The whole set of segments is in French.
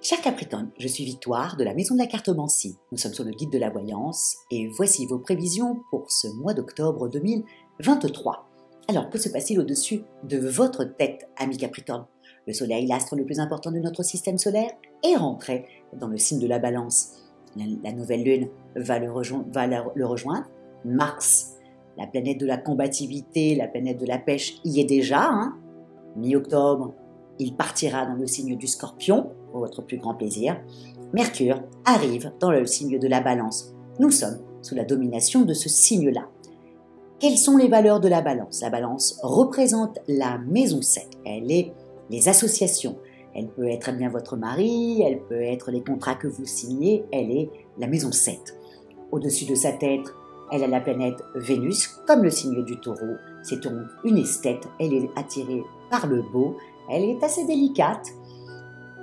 Cher Capricorne, je suis Victoire de la Maison de la Cartomancie. Nous sommes sur le guide de la voyance et voici vos prévisions pour ce mois d'octobre 2023. Alors, que se passe-t-il au-dessus de votre tête, ami Capricorne? Le Soleil, l'astre le plus important de notre système solaire, est rentré dans le signe de la Balance. La nouvelle lune va le rejoindre. Mars, la planète de la combativité, la planète de la pêche, y est déjà. Mi-octobre, il partira dans le signe du Scorpion, pour votre plus grand plaisir. Mercure arrive dans le signe de la Balance. Nous sommes sous la domination de ce signe-là. Quelles sont les valeurs de la Balance? La Balance représente la maison 7. Elle est les associations. Elle peut être bien votre mari, elle peut être les contrats que vous signez. Elle est la maison 7. Au-dessus de sa tête, elle a la planète Vénus, comme le signe du Taureau. C'est donc une esthète. Elle est attirée par le beau. Elle est assez délicate.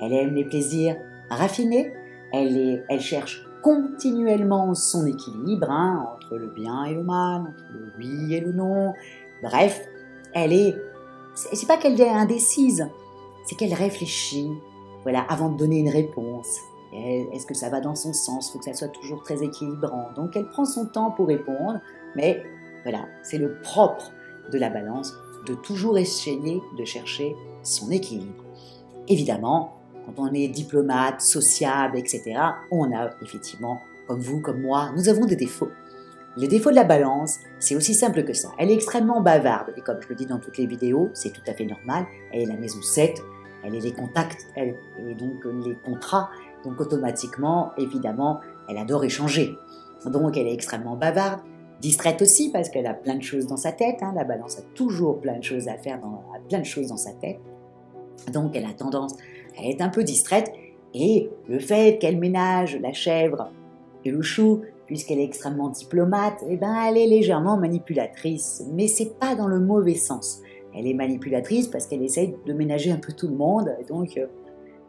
Elle aime les plaisirs raffinés. Elle cherche continuellement son équilibre entre le bien et le mal, entre le oui et le non. Bref, c'est pas qu'elle est indécise, c'est qu'elle réfléchit, avant de donner une réponse. Est-ce que ça va dans son sens? Il faut que ça soit toujours très équilibrant. Donc elle prend son temps pour répondre, mais c'est le propre de la Balance, de toujours essayer de chercher son équilibre. Évidemment, quand on est diplomate, sociable, etc., on a effectivement, comme vous, comme moi, nous avons des défauts. Les défauts de la Balance, c'est aussi simple que ça. Elle est extrêmement bavarde, et comme je le dis dans toutes les vidéos, c'est tout à fait normal. Elle est la maison 7, elle est les contacts, elle est donc les contrats, donc automatiquement, évidemment, elle adore échanger. Donc elle est extrêmement bavarde, distraite aussi, parce qu'elle a plein de choses dans sa tête. La Balance a toujours plein de choses à faire, plein de choses dans sa tête. Donc elle a tendance à être un peu distraite, et le fait qu'elle ménage la chèvre et le chou, puisqu'elle est extrêmement diplomate, elle est légèrement manipulatrice, mais c'est pas dans le mauvais sens. Elle est manipulatrice parce qu'elle essaye de ménager un peu tout le monde, et donc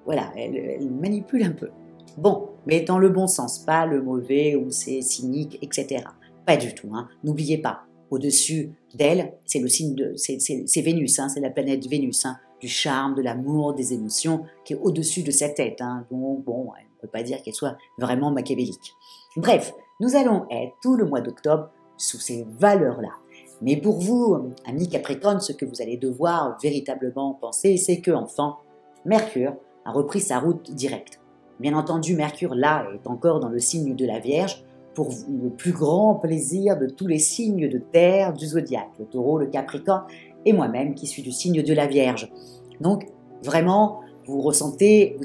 elle manipule un peu. Bon, mais dans le bon sens, pas le mauvais où c'est cynique, etc. Pas du tout. N'oubliez pas, au-dessus d'elle, c'est le signe c'est Vénus, c'est la planète Vénus, du charme, de l'amour, des émotions, qui est au-dessus de sa tête. Donc bon, on ne peut pas dire qu'elle soit vraiment machiavélique. Bref, nous allons être tout le mois d'octobre sous ces valeurs-là. Mais pour vous, amis Capricorne, ce que vous allez devoir véritablement penser, c'est que, enfin, Mercure a repris sa route directe. Bien entendu, Mercure, là, est encore dans le signe de la Vierge, pour le plus grand plaisir de tous les signes de terre du zodiaque, le Taureau, le Capricorne, et moi-même qui suis du signe de la Vierge. Donc, vraiment, vous sentez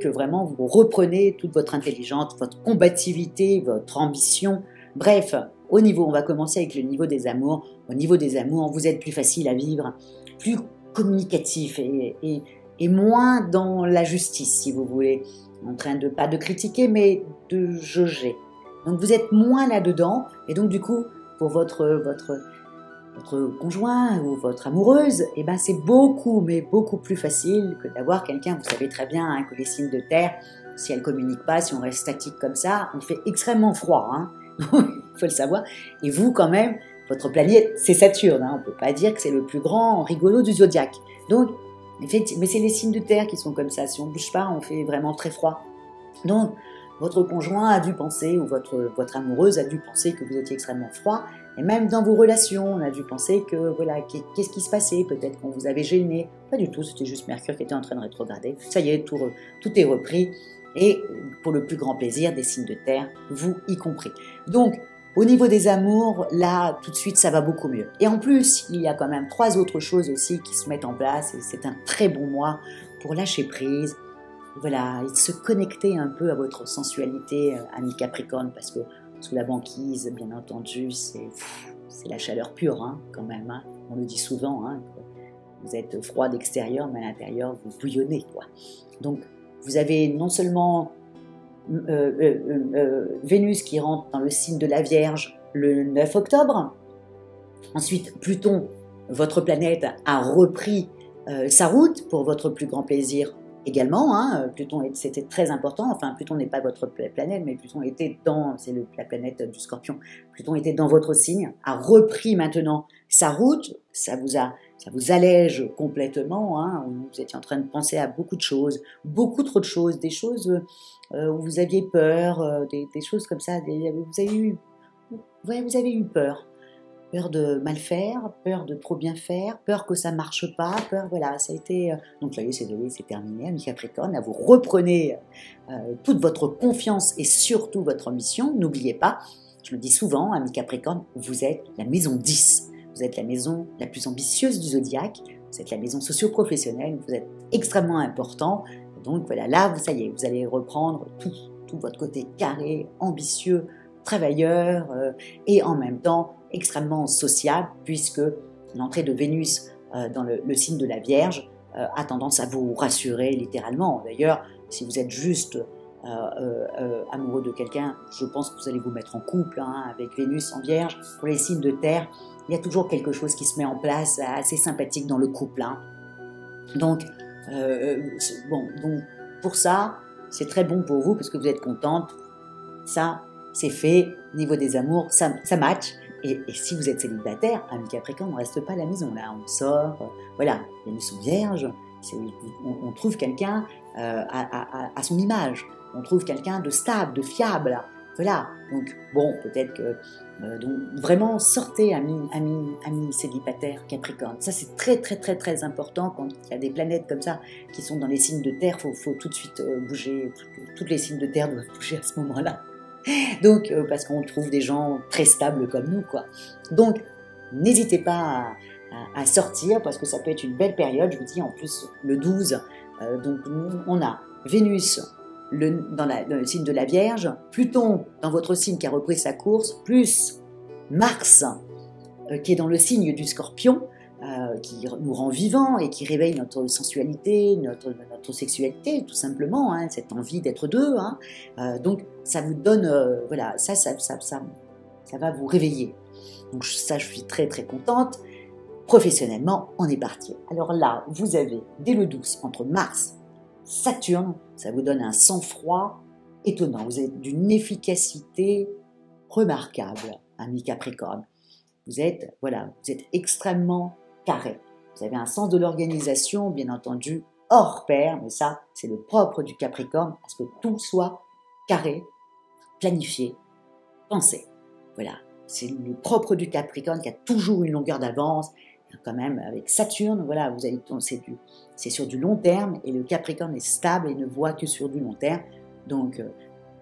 que vraiment vous reprenez toute votre intelligence, votre combativité, votre ambition. Bref, on va commencer avec le niveau des amours. Au niveau des amours, vous êtes plus facile à vivre, plus communicatif et moins dans la justice, si vous voulez, en train de, pas de critiquer, mais de jauger. Donc vous êtes moins là-dedans, et donc du coup, pour votre conjoint ou votre amoureuse, c'est beaucoup, mais beaucoup plus facile que d'avoir quelqu'un. Vous savez très bien que les signes de terre, si elles ne communiquent pas, si on reste statique comme ça, on fait extrêmement froid. Il faut le savoir. Et vous, quand même, votre planète, c'est Saturne. On ne peut pas dire que c'est le plus grand rigolo du zodiaque. Donc, mais c'est les signes de terre qui sont comme ça. Si on ne bouge pas, on fait vraiment très froid. Donc, votre conjoint a dû penser, ou votre amoureuse a dû penser que vous étiez extrêmement froid. Et même dans vos relations, on a dû penser que, qu'est-ce qui se passait? Peut-être qu'on vous avait gêné. Pas du tout, c'était juste Mercure qui était en train de rétrograder. Ça y est, tout est repris. Et pour le plus grand plaisir des signes de terre, vous y compris. Donc, au niveau des amours, là, tout de suite, ça va beaucoup mieux. Et en plus, il y a quand même 3 autres choses aussi qui se mettent en place. Et c'est un très bon mois pour lâcher prise. Et se connecter un peu à votre sensualité, ami Capricorne, parce que sous la banquise, bien entendu, c'est la chaleur pure, quand même. On le dit souvent, vous êtes froid d'extérieur, mais à l'intérieur, vous bouillonnez, Donc, vous avez non seulement Vénus qui rentre dans le signe de la Vierge le 9 octobre, ensuite Pluton, votre planète, a repris sa route pour votre plus grand plaisir, également, hein, Pluton, c'était très important, enfin Pluton n'est pas votre planète, mais Pluton était c'est la planète du Scorpion, Pluton était dans votre signe, a repris maintenant sa route, ça vous allège complètement, hein, vous étiez en train de penser à beaucoup de choses, beaucoup trop de choses, des choses où vous aviez peur, des choses comme ça, vous avez eu peur. Peur de mal faire, peur de trop bien faire, peur que ça marche pas, voilà, ça a été... donc là, c'est terminé, ami Capricorne, là, vous reprenez toute votre confiance et surtout votre ambition, n'oubliez pas, je le dis souvent, ami Capricorne, vous êtes la maison 10, vous êtes la maison la plus ambitieuse du zodiaque, vous êtes la maison socio-professionnelle, vous êtes extrêmement important, donc voilà, là, ça y est, vous allez reprendre tout votre côté carré, ambitieux, travailleur, et en même temps, extrêmement sociable, puisque l'entrée de Vénus dans le signe de la Vierge a tendance à vous rassurer littéralement. D'ailleurs, si vous êtes juste amoureux de quelqu'un, je pense que vous allez vous mettre en couple avec Vénus en Vierge. Pour les signes de terre, il y a toujours quelque chose qui se met en place assez sympathique dans le couple. Donc, donc, pour ça, c'est très bon pour vous, parce que vous êtes contente. Ça, c'est fait. Niveau des amours, ça match. Et si vous êtes célibataire, ami Capricorne, on ne reste pas à la maison, là, on sort, voilà, Vénus en Vierge, on trouve quelqu'un à son image, on trouve quelqu'un de stable, de fiable, voilà, donc bon, peut-être que, donc vraiment, sortez, amis célibataires Capricorne, ça c'est très très très très important quand il y a des planètes comme ça qui sont dans les signes de terre, faut tout de suite bouger, toutes les signes de terre doivent bouger à ce moment-là. Donc, parce qu'on trouve des gens très stables comme nous, quoi. Donc, n'hésitez pas à sortir, parce que ça peut être une belle période. Je vous dis, en plus, le 12, donc on a Vénus dans le signe de la Vierge, Pluton dans votre signe qui a repris sa course, plus Mars qui est dans le signe du Scorpion, qui nous rend vivants et qui réveille notre sensualité, notre sexualité, tout simplement, cette envie d'être deux. Donc, ça vous donne, voilà, ça va vous réveiller. Donc, ça, je suis très, très contente. Professionnellement, on est parti. Alors là, vous avez, dès le 12, entre Mars, Saturne, ça vous donne un sang-froid étonnant. Vous êtes d'une efficacité remarquable, ami Capricorne. Vous êtes extrêmement carré. Vous avez un sens de l'organisation, bien entendu, hors pair, mais ça, c'est le propre du Capricorne, parce que tout soit carré, planifié, pensé. Voilà, c'est le propre du Capricorne qui a toujours une longueur d'avance. Quand même, avec Saturne, voilà, c'est sur du long terme, et le Capricorne est stable et ne voit que sur du long terme. Donc,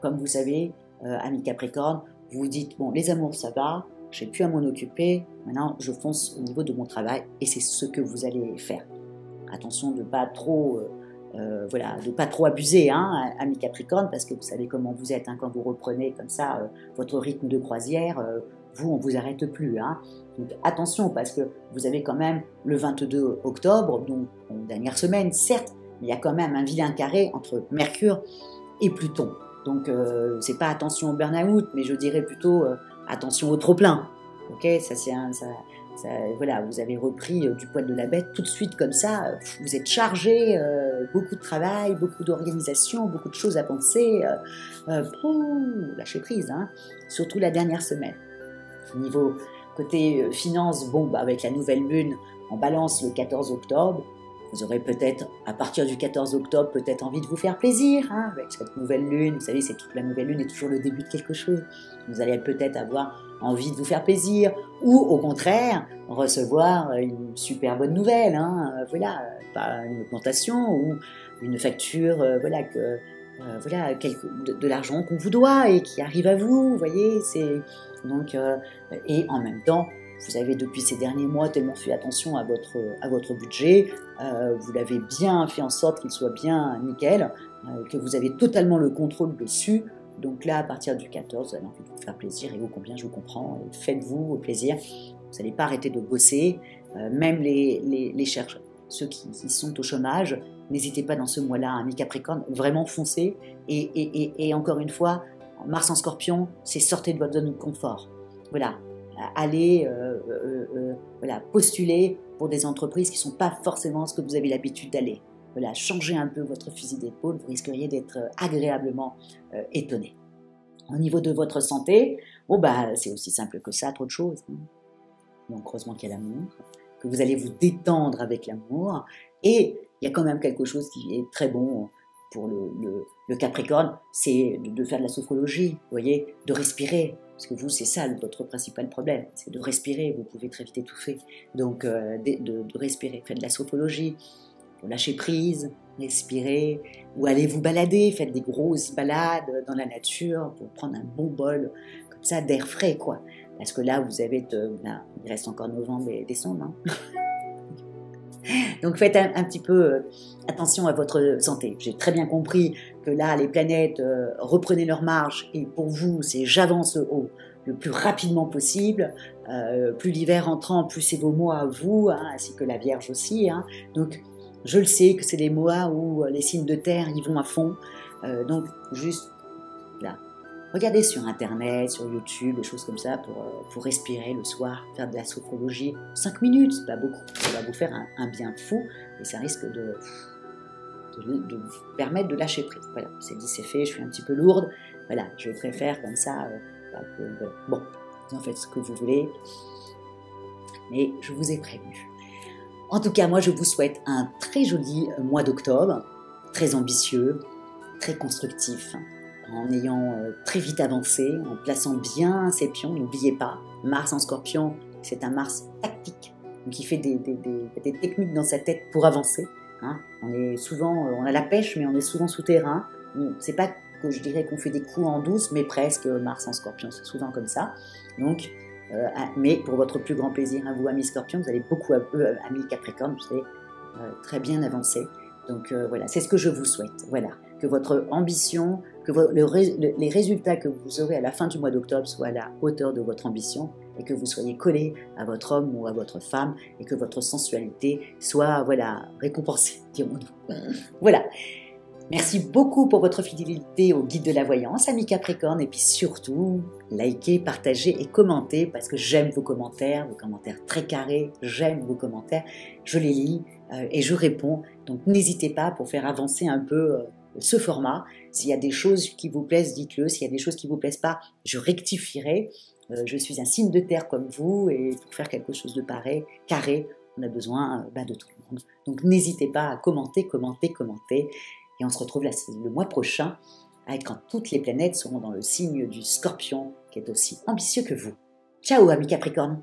comme vous savez, amis Capricorne, vous vous dites, bon, les amours, ça va, j'ai plus à m'en occuper, maintenant je fonce au niveau de mon travail, et c'est ce que vous allez faire. Attention de pas trop, de pas trop abuser, amis Capricorne, parce que vous savez comment vous êtes, quand vous reprenez comme ça votre rythme de croisière, vous, on vous arrête plus. Donc attention, parce que vous avez quand même le 22 octobre, donc dernière semaine, certes, mais il y a quand même un vilain carré entre Mercure et Pluton. Donc c'est pas attention au burn-out, mais je dirais plutôt attention au trop-plein. Ok, voilà, vous avez repris du poil de la bête tout de suite comme ça. Vous êtes chargé, beaucoup de travail, beaucoup d'organisation, beaucoup de choses à penser. Lâchez prise, surtout la dernière semaine. Niveau côté finance, avec la nouvelle lune en Balance le 14 octobre, vous aurez peut-être, à partir du 14 octobre, peut-être envie de vous faire plaisir avec cette nouvelle lune. Vous savez, la nouvelle lune est toujours le début de quelque chose. Vous allez peut-être avoir envie de vous faire plaisir, ou au contraire, recevoir une super bonne nouvelle. Pas une augmentation ou une facture, de l'argent qu'on vous doit et qui arrive à vous. Vous voyez, et en même temps, vous avez depuis ces derniers mois tellement fait attention à votre budget, vous l'avez bien fait en sorte qu'il soit bien nickel, que vous avez totalement le contrôle dessus. Donc là, à partir du 14, vous avez envie de vous faire plaisir, et ô combien je vous comprends, et faites-vous au plaisir. Vous n'allez pas arrêter de bosser, même les chercheurs, ceux qui sont au chômage, n'hésitez pas dans ce mois-là, amis Capricorne, vraiment foncez, et encore une fois, Mars en Scorpion, c'est sortez de votre zone de confort. Voilà. Allez postuler pour des entreprises qui ne sont pas forcément ce que vous avez l'habitude d'aller. voilà, changer un peu votre fusil d'épaule, vous risqueriez d'être agréablement étonné. Au niveau de votre santé, bon bah c'est aussi simple que ça, trop de choses. Hein. Donc heureusement qu'il y a l'amour, que vous allez vous détendre avec l'amour, et il y a quand même quelque chose qui est très bon pour le Capricorne, c'est de faire de la sophrologie, vous voyez, de respirer, parce que vous, c'est ça votre principal problème, c'est de respirer, vous pouvez très vite étouffer, donc de respirer, faites de la sophrologie, pour lâcher prise, respirer, ou allez vous balader, faites des grosses balades dans la nature pour prendre un bon bol, comme ça, d'air frais, quoi. Parce que là, vous avez, il reste encore novembre et décembre, hein. Donc faites un petit peu attention à votre santé. J'ai très bien compris que là, les planètes reprenaient leur marche, et pour vous, c'est j'avance le plus rapidement possible. Plus l'hiver entrant, plus c'est vos mois à vous, hein, ainsi que la Vierge aussi. Hein. Donc je le sais que c'est des mois où les signes de terre y vont à fond. Donc juste là, regardez sur Internet, sur YouTube, des choses comme ça pour respirer le soir, faire de la sophrologie. 5 minutes, c'est pas beaucoup. Ça va vous faire un bien fou et ça risque de vous permettre de lâcher prise. Voilà, c'est dit, c'est fait, je suis un petit peu lourde. Voilà, je préfère comme ça. Bon, vous en faites ce que vous voulez, mais je vous ai prévenu. En tout cas, moi, je vous souhaite un très joli mois d'octobre, très ambitieux, très constructif, en ayant très vite avancé, en plaçant bien ses pions. N'oubliez pas, Mars en Scorpion, c'est un Mars tactique, donc il fait des techniques dans sa tête pour avancer. Hein. On a la pêche, mais on est souvent souterrain. C'est pas que je dirais qu'on fait des coups en douce, mais presque. Mars en Scorpion, c'est souvent comme ça. Donc, mais pour votre plus grand plaisir, à vous, amis Scorpion, vous allez beaucoup, amis Capricorne, vous allez très bien avancer. Donc voilà, c'est ce que je vous souhaite. Voilà, que votre ambition, que les résultats que vous aurez à la fin du mois d'octobre soient à la hauteur de votre ambition, et que vous soyez collé à votre homme ou à votre femme, et que votre sensualité soit, voilà, récompensée, dirons-nous. Voilà. Merci beaucoup pour votre fidélité au guide de la voyance, amis Capricorne, et puis surtout, likez, partagez et commentez, parce que j'aime vos commentaires très carrés, j'aime vos commentaires, je les lis et je réponds, donc n'hésitez pas pour faire avancer un peu ce format. S'il y a des choses qui vous plaisent, dites-le, s'il y a des choses qui ne vous plaisent pas, je rectifierai. Je suis un signe de terre comme vous, et pour faire quelque chose de pareil, carré, on a besoin de tout le monde. Donc n'hésitez pas à commenter. Et on se retrouve le mois prochain, quand toutes les planètes seront dans le signe du Scorpion, qui est aussi ambitieux que vous. Ciao, amis Capricorne!